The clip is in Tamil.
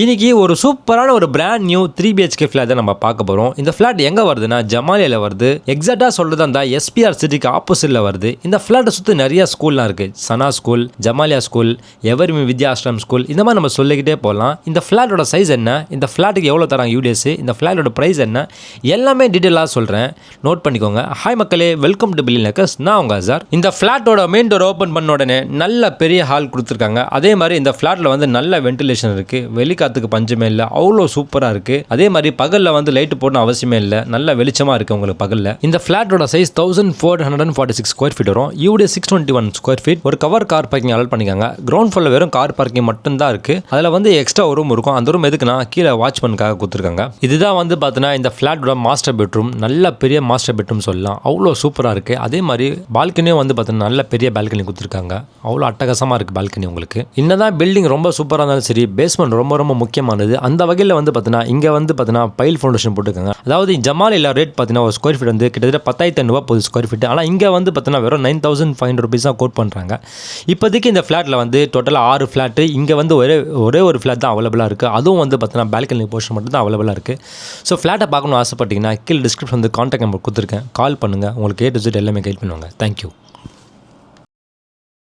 இன்னைக்கு ஒரு சூப்பரான ஒரு பிராண்ட் நியூ 3BHK ஃபிளாட் தான் நம்ம பார்க்க போகிறோம். இந்த ஃபிளாட் எங்கே வருதுன்னா ஜமாலியில் வருது. எக்ஸாக்டாக சொல்கிறது அந்த SPR சிட்டிக்கு ஆப்போசிட்டில் வருது. இந்த ஃபிளாட்டை சுற்றி நிறைய ஸ்கூல்லாம் இருக்குது. சனா ஸ்கூல், ஜமாலியா ஸ்கூல், எவரிமி வித்யாஸ்ரம் ஸ்கூல், இந்த மாதிரி நம்ம சொல்லிக்கிட்டே போகலாம். இந்த ஃபிளாட்டோட சைஸ் என்ன, இந்த ஃபிளாட்டுக்கு எவ்வளோ தராங்க யூடிஎஸ், இந்த ஃபிளாட்டோட ப்ரைஸ் என்ன, எல்லாமே டீட்டெயிலாக சொல்கிறேன். நோட் பண்ணிக்கோங்க. ஹாய் மக்களே, வெல்கம் டு பில்லியன் மேக்கர்ஸ். நான் உங்கள் அசார். இந்த ஃபிளாட்டோட மெயின் டோர் ஓப்பன் பண்ண உடனே நல்ல பெரிய ஹால் கொடுத்துருக்காங்க. அதே மாதிரி இந்த ஃபிளாட்டில் வந்து நல்ல வென்டிலேஷன் இருக்குது. காத்துக்கு பஞ்சமே இல்லை, அவ்வளோ சூப்பராக இருக்குது. அதே மாதிரி பகலில் வந்து லைட்டு போடணும் அவசியமே இல்லை, நல்ல வெளிச்சமாக இருக்குது உங்களுக்கு பகலில். இந்த ஃபிளாட்டோட சைஸ் 1446 ஸ்கொயர் ஃபீட் வரும். UDA 621 square feet. ஒரு கவர் கார் பார்க்கிங் அலாட் பண்ணிக்காங்க. கிரவுண்ட் ஃப்ளோரில் வெறும் கார் பார்க்கிங் மட்டும் தான் இருக்குது. அதில் வந்து எக்ஸ்ட்ரா ஒரு ரூம் இருக்கும். அந்த ரூம் எதுக்குன்னா கீழே வாட்ச்மேனுக்காக கொடுத்துருக்காங்க. இதுதான் வந்து பார்த்தீங்கன்னா இந்த ஃபிளாட்டோட மாஸ்டர் பெட்ரூம். நல்ல பெரிய மாஸ்டர் பெட்ரூம் சொல்லலாம், அவ்வளோ சூப்பராக இருக்குது. அதே மாதிரி பால்கனியும் வந்து பார்த்தீங்கன்னா நல்ல பெரிய பால்கனி கொடுத்துருக்காங்க. அவ்வளோ அட்டகாசமாக இருக்குது பால்கனி உங்களுக்கு. என்னதான் பில்டிங் ரொம்ப சூப்பராக இருந்தாலும் சரி, பேஸ்மெண்ட் ரொம்ப ரொம்ப முக்கியமானது. அந்த வகையில் வந்து பார்த்தீங்கன்னா இங்கே வந்து பார்த்தீங்கன்னா பைல் ஃபவுண்டேஷன் போட்டுருக்காங்க. அதாவது ஜமாலியில் ரேட் பார்த்தீங்கன்னா ஒரு ஸ்கொயர் ஃபீட் வந்து கிட்டத்தட்ட 10,500 போகுது ஸ்கொயர் ஃபீட். ஆனால் இங்கே வந்து பார்த்தீங்கன்னா வெறும் 9,500 rupees தான் கோட் பண்ணுறாங்க. இப்போதைக்கு இந்த ஃப்ளாட்டில் வந்து டோட்டலாக 6 ஃப்ளாட்டு. இங்கே வந்து ஒரே ஒரு ஃப்ளாட் தான் அவைலபிளாக இருக்குது. அதுவும் வந்து பார்த்தீங்கன்னா பால்கனி போர்ஷன் மட்டும் தான் அவைலபிளாக இருக்குது. ஸோ ஃப்ளாட்டை பார்க்கணும்னு ஆசைப்பட்டீங்கன்னா கீழே டிஸ்கிரிப்ஷன் வந்து கான்டாக்ட் நம்பர் கொடுத்துருக்கேன். கால் பண்ணுங்கள், உங்களுக்கு A to Z எல்லாமே கைட் பண்ணுவாங்க. தேங்க்யூ.